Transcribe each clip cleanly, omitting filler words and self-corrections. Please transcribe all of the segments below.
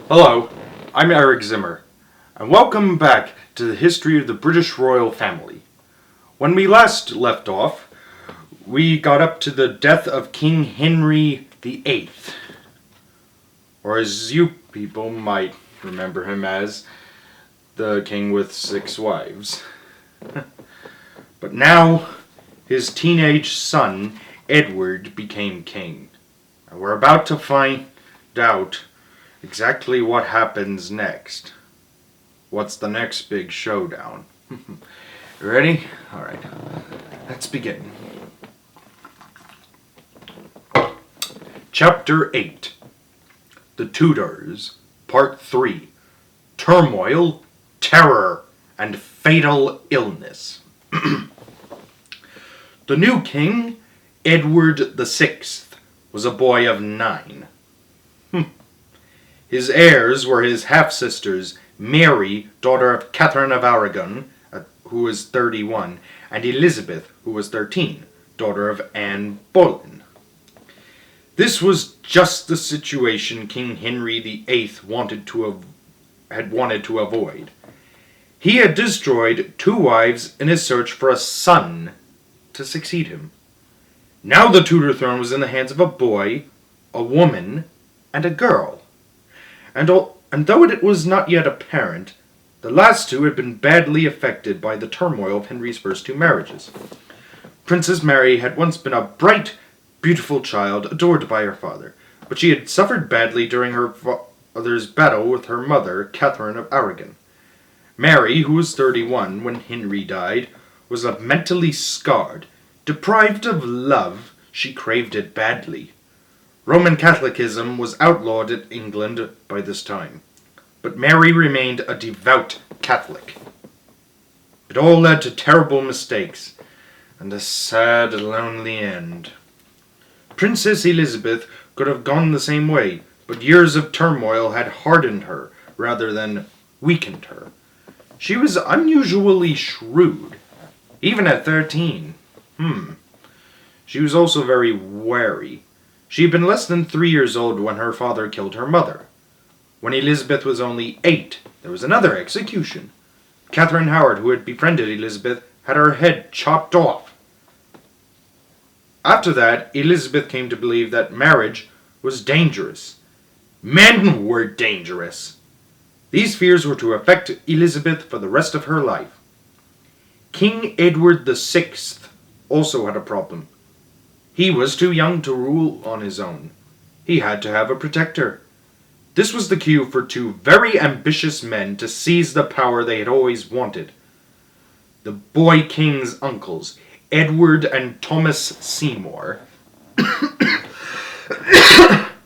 Hello, I'm Eric Zimmer, and welcome back to the history of the British royal family. When we last left off, we got up to the death of King Henry VIII, or as you people might remember him as, the king with 6 wives. But now, his teenage son, Edward, became king, and we're about to find out exactly what happens next. What's the next big showdown? Ready? Alright. Let's begin. Chapter 8. The Tudors. Part 3. Turmoil, Terror, and Fatal Illness. The new king, Edward VI, was a boy of 9. His heirs were his half-sisters, Mary, daughter of Catherine of Aragon, who was 31, and Elizabeth, who was 13, daughter of Anne Boleyn. This was just the situation King Henry VIII had wanted to avoid. He had destroyed 2 wives in his search for a son to succeed him. Now the Tudor throne was in the hands of a boy, a woman, and a girl. And though it was not yet apparent, the last 2 had been badly affected by the turmoil of Henry's first 2 marriages. Princess Mary had once been a bright, beautiful child adored by her father, but she had suffered badly during her father's battle with her mother, Catherine of Aragon. Mary, who was 31 when Henry died, was mentally scarred. Deprived of love, she craved it badly. Roman Catholicism was outlawed in England by this time, but Mary remained a devout Catholic. It all led to terrible mistakes and a sad, lonely end. Princess Elizabeth could have gone the same way, but years of turmoil had hardened her rather than weakened her. She was unusually shrewd, even at 13. She was also very wary. She had been less than 3 years old when her father killed her mother. When Elizabeth was only 8, there was another execution. Catherine Howard, who had befriended Elizabeth, had her head chopped off. After that, Elizabeth came to believe that marriage was dangerous. Men were dangerous. These fears were to affect Elizabeth for the rest of her life. King Edward VI also had a problem. He was too young to rule on his own. He had to have a protector. This was the cue for 2 very ambitious men to seize the power they had always wanted. The boy king's uncles, Edward and Thomas Seymour.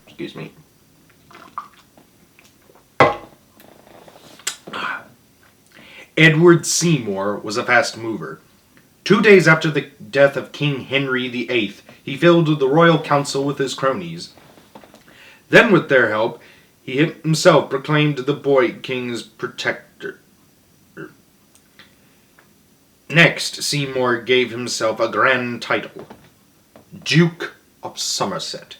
Excuse me. Edward Seymour was a fast mover. 2 days after the death of King Henry VIII, he filled the royal council with his cronies. Then, with their help, he himself proclaimed the boy king's protector. Next, Seymour gave himself a grand title, Duke of Somerset.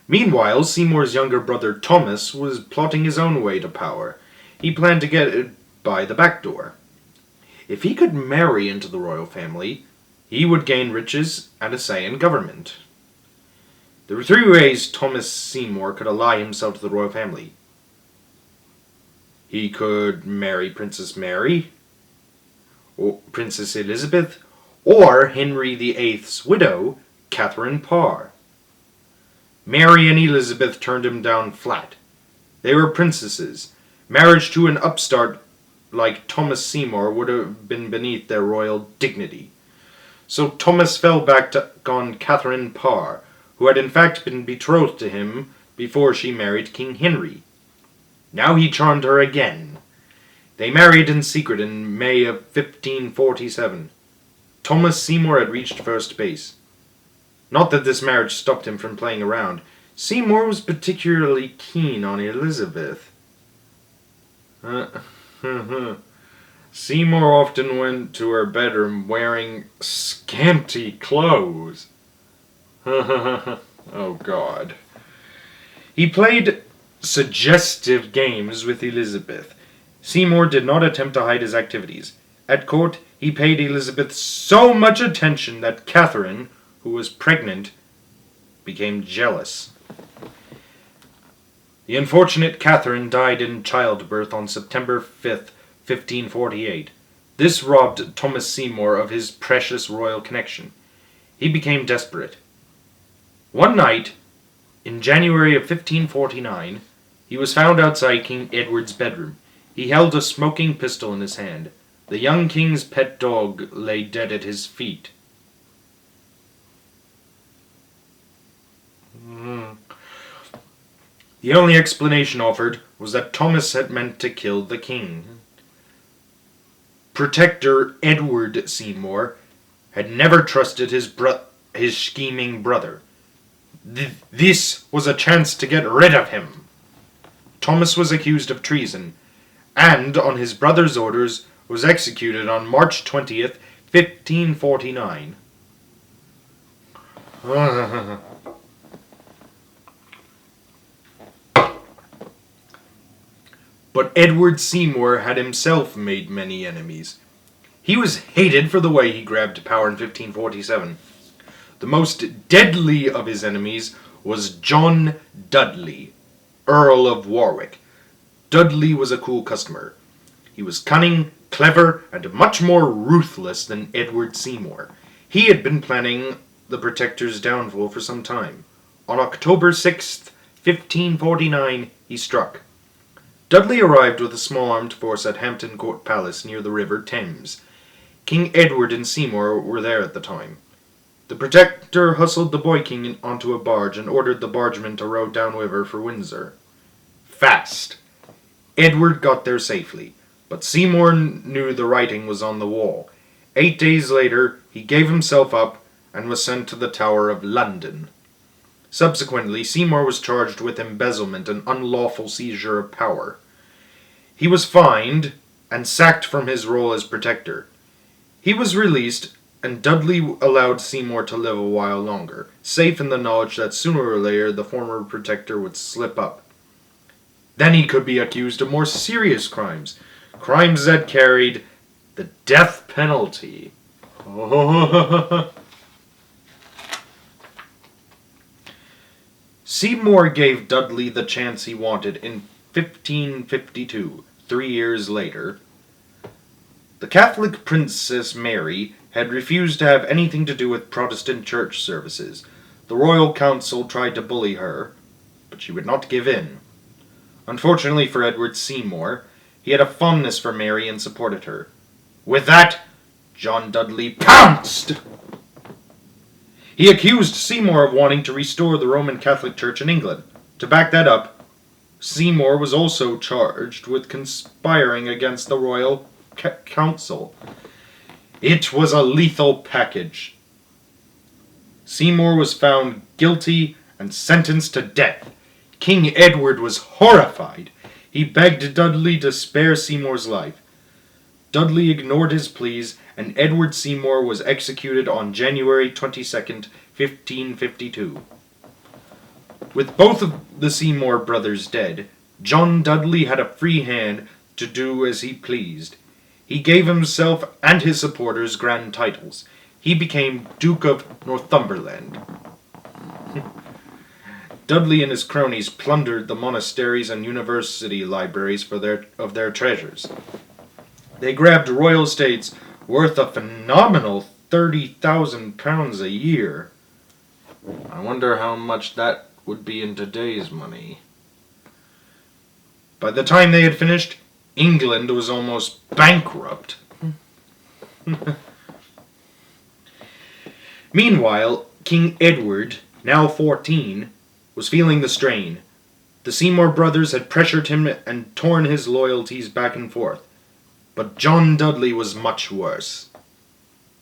Meanwhile, Seymour's younger brother Thomas was plotting his own way to power. He planned to get it by the back door. If he could marry into the royal family, he would gain riches and a say in government. There were 3 ways Thomas Seymour could ally himself to the royal family. He could marry Princess Mary, or Princess Elizabeth, or Henry VIII's widow, Catherine Parr. Mary and Elizabeth turned him down flat. They were princesses. Marriage to an upstart like Thomas Seymour would have been beneath their royal dignity. So Thomas fell back on Catherine Parr, who had in fact been betrothed to him before she married King Henry. Now he charmed her again. They married in secret in May of 1547. Thomas Seymour had reached first base. Not that this marriage stopped him from playing around. Seymour was particularly keen on Elizabeth. Seymour often went to her bedroom wearing scanty clothes. Oh, God. He played suggestive games with Elizabeth. Seymour did not attempt to hide his activities. At court, he paid Elizabeth so much attention that Catherine, who was pregnant, became jealous. The unfortunate Catherine died in childbirth on September 5th, 1548. This robbed Thomas Seymour of his precious royal connection. He became desperate. One night, in January of 1549, he was found outside King Edward's bedroom. He held a smoking pistol in his hand. The young king's pet dog lay dead at his feet. The only explanation offered was that Thomas had meant to kill the king. Protector Edward Seymour had never trusted his scheming brother. This was a chance to get rid of him. Thomas was accused of treason, and, on his brother's orders, was executed on March 20th, 1549. But Edward Seymour had himself made many enemies. He was hated for the way he grabbed power in 1547. The most deadly of his enemies was John Dudley, Earl of Warwick. Dudley was a cool customer. He was cunning, clever, and much more ruthless than Edward Seymour. He had been planning the Protector's downfall for some time. On October 6th, 1549, he struck. Dudley arrived with a small armed force at Hampton Court Palace near the River Thames. King Edward and Seymour were there at the time. The Protector hustled the boy king onto a barge and ordered the bargeman to row downriver for Windsor. Fast. Edward got there safely, but Seymour knew the writing was on the wall. 8 days later, he gave himself up and was sent to the Tower of London. Subsequently, Seymour was charged with embezzlement and unlawful seizure of power. He was fined and sacked from his role as protector. He was released, and Dudley allowed Seymour to live a while longer, safe in the knowledge that sooner or later the former protector would slip up. Then he could be accused of more serious crimes, crimes that carried the death penalty. Seymour gave Dudley the chance he wanted in 1552, 3 years later. The Catholic Princess Mary had refused to have anything to do with Protestant church services. The royal council tried to bully her, but she would not give in. Unfortunately for Edward Seymour, he had a fondness for Mary and supported her. With that, John Dudley pounced! He accused Seymour of wanting to restore the Roman Catholic Church in England. To back that up, Seymour was also charged with conspiring against the royal council. It was a lethal package. Seymour was found guilty and sentenced to death. King Edward was horrified. He begged Dudley to spare Seymour's life. Dudley ignored his pleas, and Edward Seymour was executed on January 22nd, 1552. With both of the Seymour brothers dead, John Dudley had a free hand to do as he pleased. He gave himself and his supporters grand titles. He became Duke of Northumberland. Dudley and his cronies plundered the monasteries and university libraries of their treasures. They grabbed royal estates worth a phenomenal £30,000 a year. I wonder how much that would be in today's money. By the time they had finished, England was almost bankrupt. Meanwhile, King Edward, now 14, was feeling the strain. The Seymour brothers had pressured him and torn his loyalties back and forth. But John Dudley was much worse.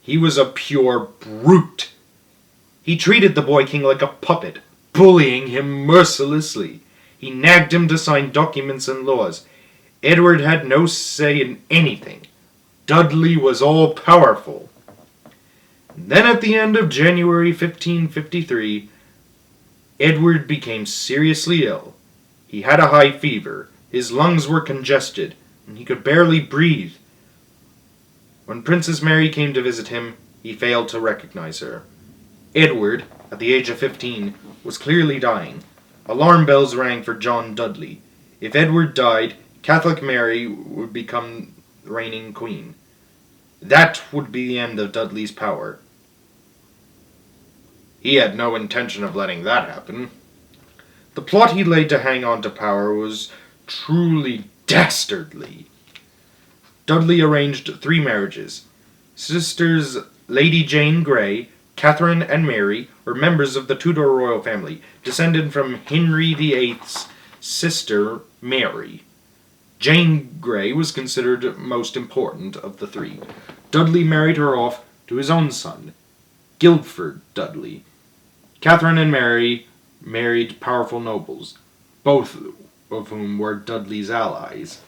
He was a pure brute. He treated the boy king like a puppet, bullying him mercilessly. He nagged him to sign documents and laws. Edward had no say in anything. Dudley was all-powerful. Then at the end of January 1553, Edward became seriously ill. He had a high fever, his lungs were congested, and he could barely breathe. When Princess Mary came to visit him, he failed to recognize her. Edward, at the age of 15, was clearly dying. Alarm bells rang for John Dudley. If Edward died, Catholic Mary would become reigning queen. That would be the end of Dudley's power. He had no intention of letting that happen. The plot he laid to hang on to power was truly dastardly. Dudley arranged 3 marriages. Sisters Lady Jane Grey, Catherine, and Mary were members of the Tudor royal family, descended from Henry VIII's sister Mary. Jane Grey was considered most important of the 3. Dudley married her off to his own son, Guildford Dudley. Catherine and Mary married powerful nobles, both of whom were Dudley's allies.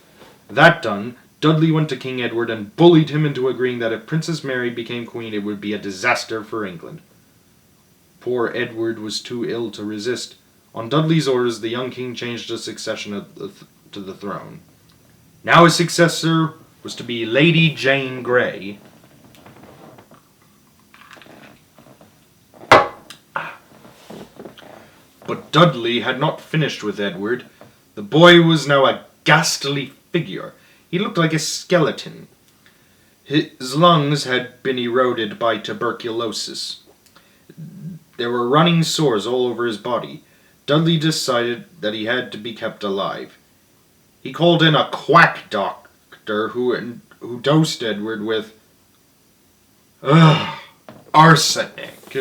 That done, Dudley went to King Edward and bullied him into agreeing that if Princess Mary became queen, it would be a disaster for England. Poor Edward was too ill to resist. On Dudley's orders, the young king changed his succession to the throne. Now his successor was to be Lady Jane Grey. But Dudley had not finished with Edward. The boy was now a ghastly figure. He looked like a skeleton. His lungs had been eroded by tuberculosis. There were running sores all over his body. Dudley decided that he had to be kept alive. He called in a quack doctor who dosed Edward with arsenic.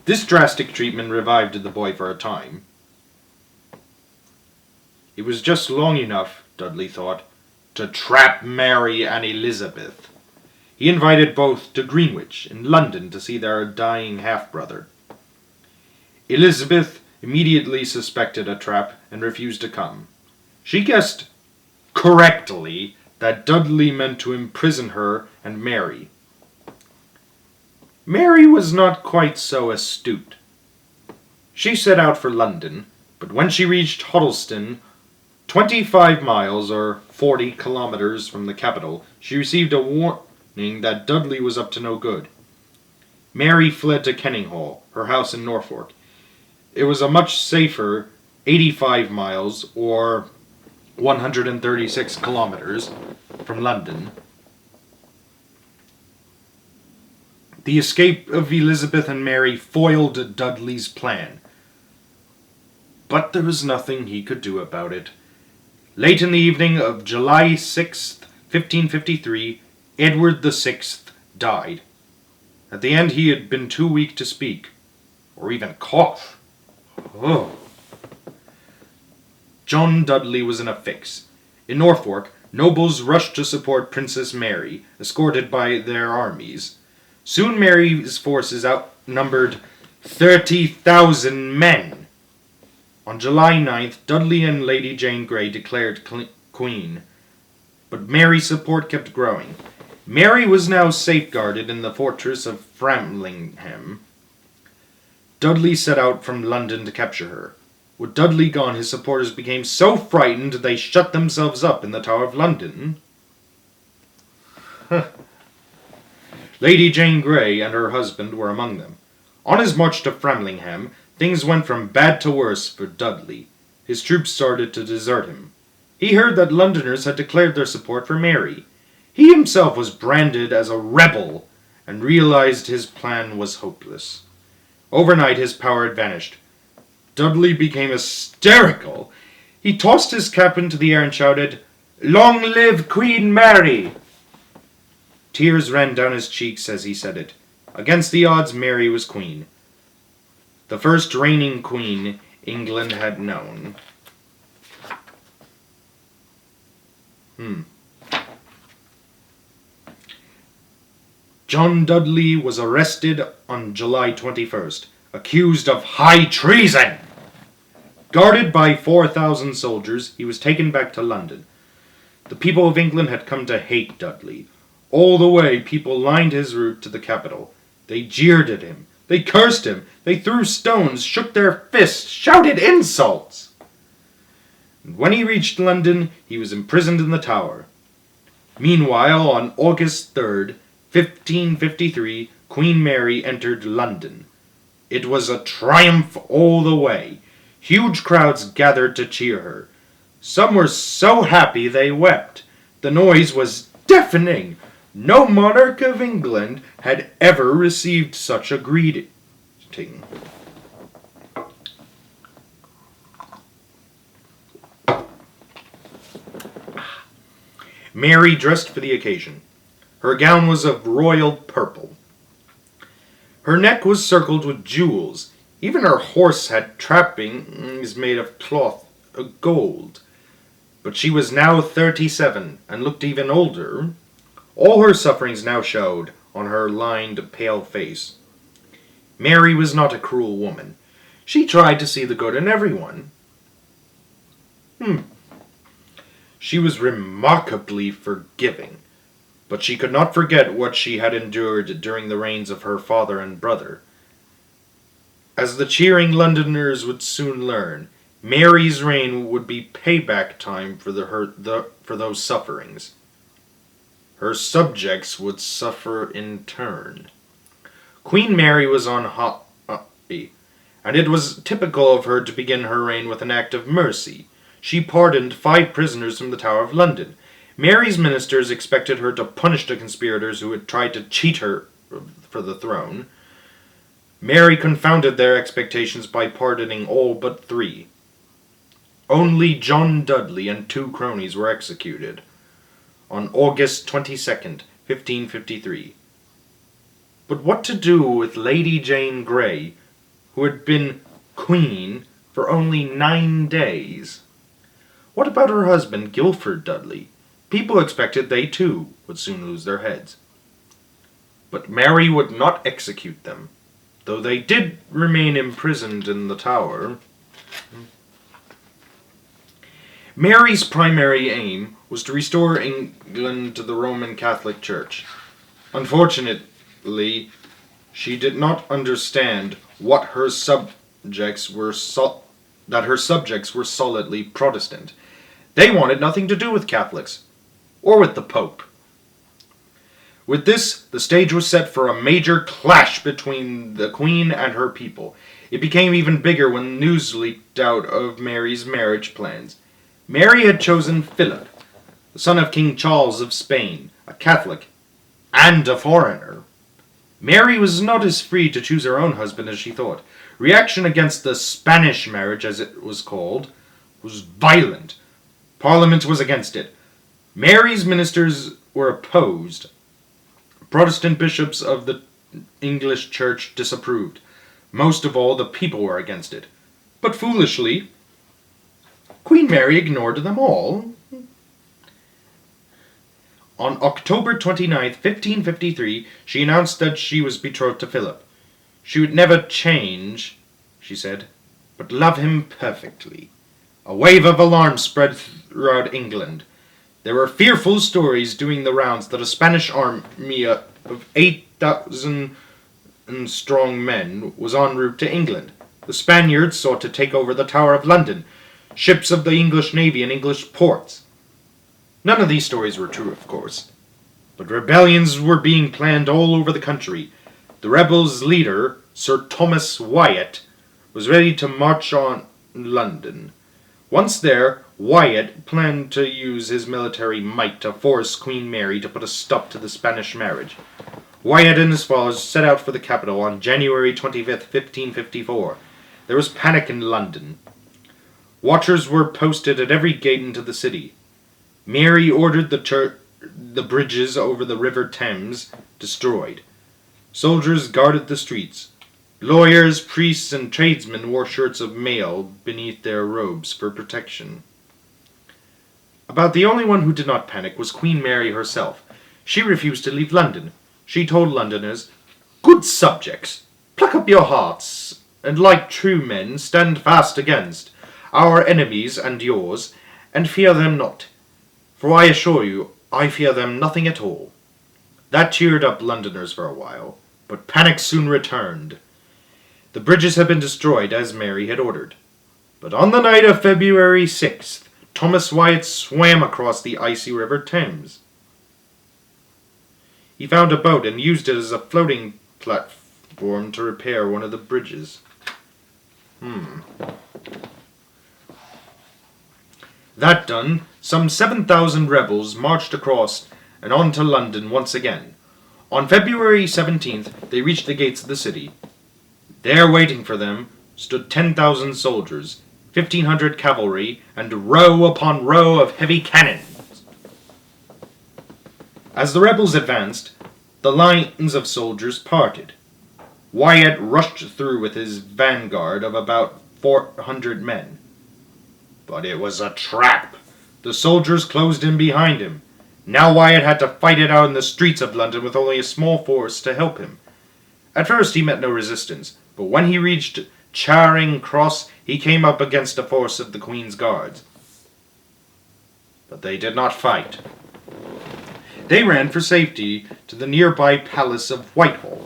This drastic treatment revived the boy for a time. It was just long enough, Dudley thought, to trap Mary and Elizabeth. He invited both to Greenwich in London to see their dying half-brother. Elizabeth immediately suspected a trap and refused to come. She guessed correctly that Dudley meant to imprison her and Mary. Mary was not quite so astute. She set out for London, but when she reached Huddleston, 25 miles or 40 kilometers from the capital, she received a warning that Dudley was up to no good. Mary fled to Kenninghall, her house in Norfolk. It was a much safer 85 miles or 136 kilometers from London. The escape of Elizabeth and Mary foiled Dudley's plan, but there was nothing he could do about it. Late in the evening of July 6th, 1553, Edward VI died. At the end he had been too weak to speak, or even cough. John Dudley was in a fix. In Norfolk, nobles rushed to support Princess Mary, escorted by their armies. Soon Mary's forces outnumbered 30,000 men. On July 9th, Dudley and Lady Jane Grey declared queen, but Mary's support kept growing. Mary was now safeguarded in the fortress of Framlingham. Dudley set out from London to capture her. With Dudley gone, his supporters became so frightened they shut themselves up in the Tower of London. Lady Jane Grey and her husband were among them. On his march to Framlingham, things went from bad to worse for Dudley. His troops started to desert him. He heard that Londoners had declared their support for Mary. He himself was branded as a rebel and realized his plan was hopeless. Overnight his power had vanished. Dudley became hysterical. He tossed his cap into the air and shouted, "Long live Queen Mary!" Tears ran down his cheeks as he said it. Against the odds, Mary was queen. The first reigning queen England had known. John Dudley was arrested on July 21st, accused of high treason. Guarded by 4,000 soldiers, he was taken back to London. The people of England had come to hate Dudley. All the way, people lined his route to the capital. They jeered at him. They cursed him. They threw stones, shook their fists, shouted insults. And when he reached London, he was imprisoned in the Tower. Meanwhile, on August 3rd, 1553, Queen Mary entered London. It was a triumph all the way. Huge crowds gathered to cheer her. Some were so happy they wept. The noise was deafening. No monarch of England had ever received such a greeting. Mary dressed for the occasion. Her gown was of royal purple. Her neck was circled with jewels. Even her horse had trappings made of cloth of gold. But she was now 37 and looked even older. All her sufferings now showed on her lined, pale face. Mary was not a cruel woman. She tried to see the good in everyone. She was remarkably forgiving, but she could not forget what she had endured during the reigns of her father and brother. As the cheering Londoners would soon learn, Mary's reign would be payback time for those sufferings. Her subjects would suffer in turn. Queen Mary was unhappy, and it was typical of her to begin her reign with an act of mercy. She pardoned 5 prisoners from the Tower of London. Mary's ministers expected her to punish the conspirators who had tried to cheat her for the throne. Mary confounded their expectations by pardoning all but 3. Only John Dudley and 2 cronies were executed on August 22nd, 1553. But what to do with Lady Jane Grey, who had been queen for only 9 days? What about her husband, Guilford Dudley? People expected they too would soon lose their heads. But Mary would not execute them, though they did remain imprisoned in the Tower. Mary's primary aim was to restore England to the Roman Catholic Church. Unfortunately, she did not understand that her subjects were solidly Protestant. They wanted nothing to do with Catholics, or with the Pope. With this, the stage was set for a major clash between the Queen and her people. It became even bigger when news leaked out of Mary's marriage plans. Mary had chosen Philip, the son of King Charles of Spain, a Catholic, and a foreigner. Mary was not as free to choose her own husband as she thought. Reaction against the Spanish marriage, as it was called, was violent. Parliament was against it. Mary's ministers were opposed. Protestant bishops of the English Church disapproved. Most of all, the people were against it. But foolishly, Queen Mary ignored them all. On October 29th, 1553, she announced that she was betrothed to Philip. She would never change, she said, but love him perfectly. A wave of alarm spread throughout England. There were fearful stories doing the rounds that a Spanish army of 8,000 strong men was en route to England. The Spaniards sought to take over the Tower of London, ships of the English Navy and English ports. None of these stories were true, of course, but rebellions were being planned all over the country. The rebels' leader, Sir Thomas Wyatt, was ready to march on London. Once there, Wyatt planned to use his military might to force Queen Mary to put a stop to the Spanish marriage. Wyatt and his followers set out for the capital on January 25th, 1554. There was panic in London. Watchers were posted at every gate into the city. Mary ordered the bridges over the River Thames destroyed. Soldiers guarded the streets. Lawyers, priests, and tradesmen wore shirts of mail beneath their robes for protection. About the only one who did not panic was Queen Mary herself. She refused to leave London. She told Londoners, "Good subjects, pluck up your hearts, and like true men stand fast against our enemies and yours, and fear them not. For I assure you, I fear them nothing at all." That cheered up Londoners for a while, but panic soon returned. The bridges had been destroyed as Mary had ordered. But on the night of February 6th, Thomas Wyatt swam across the icy River Thames. He found a boat and used it as a floating platform to repair one of the bridges. That done, some 7,000 rebels marched across and on to London once again. On February 17th, they reached the gates of the city. There waiting for them stood 10,000 soldiers, 1,500 cavalry, and row upon row of heavy cannon. As the rebels advanced, the lines of soldiers parted. Wyatt rushed through with his vanguard of about 400 men. But it was a trap. The soldiers closed in behind him. Now Wyatt had to fight it out in the streets of London with only a small force to help him. At first he met no resistance, but when he reached Charing Cross, he came up against a force of the Queen's Guards. But they did not fight. They ran for safety to the nearby palace of Whitehall.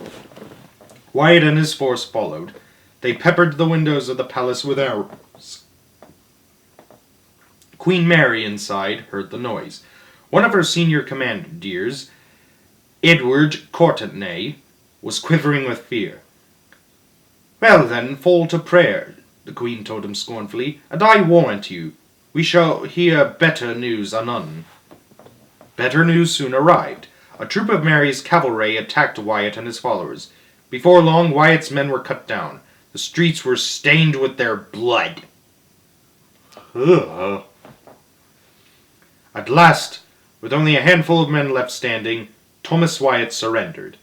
Wyatt and his force followed. They peppered the windows of the palace with arrows. Queen Mary inside heard the noise. One of her senior commanders, Edward Courtenay, was quivering with fear. "Well then, fall to prayer," the Queen told him scornfully, "and I warrant you, we shall hear better news anon." Better news soon arrived. A troop of Mary's cavalry attacked Wyatt and his followers. Before long, Wyatt's men were cut down. The streets were stained with their blood. Ugh. At last, with only a handful of men left standing, Thomas Wyatt surrendered.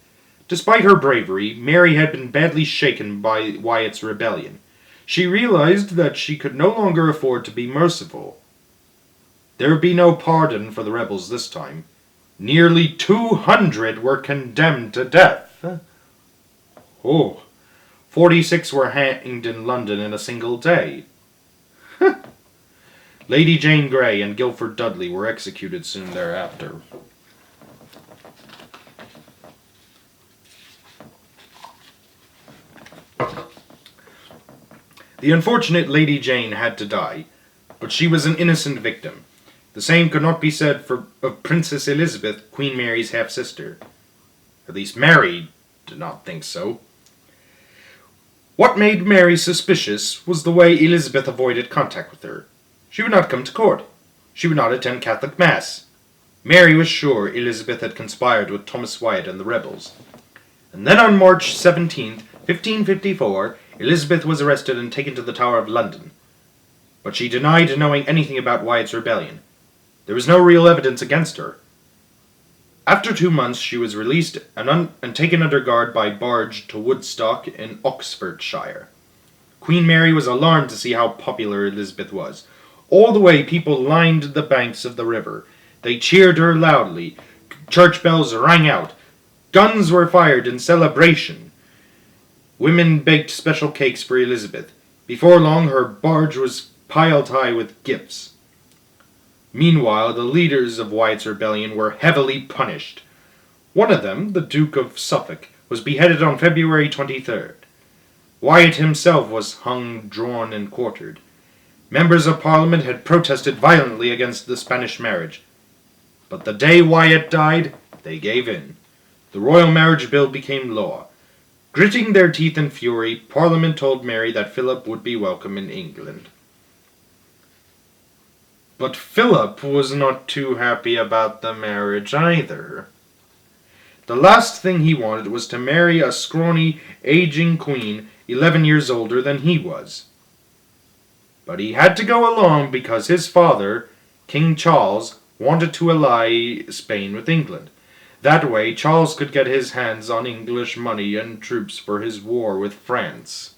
Despite her bravery, Mary had been badly shaken by Wyatt's rebellion. She realized that she could no longer afford to be merciful. There would be no pardon for the rebels this time. Nearly 200 were condemned to death. 46 were hanged in London in a single day. Lady Jane Grey and Guilford Dudley were executed soon thereafter. The unfortunate Lady Jane had to die, but she was an innocent victim. The same could not be said of Princess Elizabeth, Queen Mary's half-sister. At least Mary did not think so. What made Mary suspicious was the way Elizabeth avoided contact with her. She would not come to court. She would not attend Catholic Mass. Mary was sure Elizabeth had conspired with Thomas Wyatt and the rebels. And then on March 17th, 1554, Elizabeth was arrested and taken to the Tower of London. But she denied knowing anything about Wyatt's rebellion. There was no real evidence against her. After 2 months, she was released and taken under guard by barge to Woodstock in Oxfordshire. Queen Mary was alarmed to see how popular Elizabeth was. All the way, people lined the banks of the river. They cheered her loudly. Church bells rang out. Guns were fired in celebration. Women baked special cakes for Elizabeth. Before long, her barge was piled high with gifts. Meanwhile, the leaders of Wyatt's rebellion were heavily punished. One of them, the Duke of Suffolk, was beheaded on February 23rd. Wyatt himself was hung, drawn, and quartered. Members of Parliament had protested violently against the Spanish marriage. But the day Wyatt died, they gave in. The royal marriage bill became law. Gritting their teeth in fury, Parliament told Mary that Philip would be welcome in England. But Philip was not too happy about the marriage either. The last thing he wanted was to marry a scrawny, aging queen 11 years older than he was. But he had to go along because his father, King Charles, wanted to ally Spain with England. That way, Charles could get his hands on English money and troops for his war with France.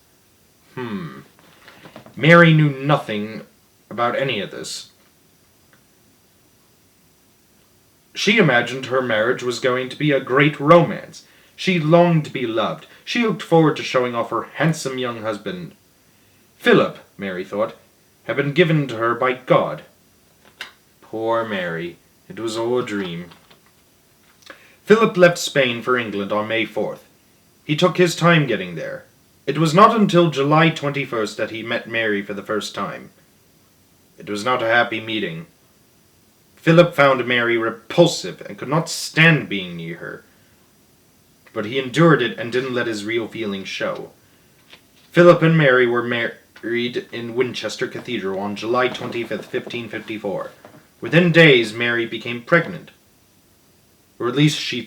Mary knew nothing about any of this. She imagined her marriage was going to be a great romance. She longed to be loved. She looked forward to showing off her handsome young husband. Philip, Mary thought, had been given to her by God. Poor Mary. It was all a dream. Philip left Spain for England on May 4th. He took his time getting there. It was not until July 21st that he met Mary for the first time. It was not a happy meeting. Philip found Mary repulsive and could not stand being near her. But he endured it and didn't let his real feelings show. Philip and Mary were married in Winchester Cathedral on July 25th, 1554. Within days, Mary became pregnant. Or at least she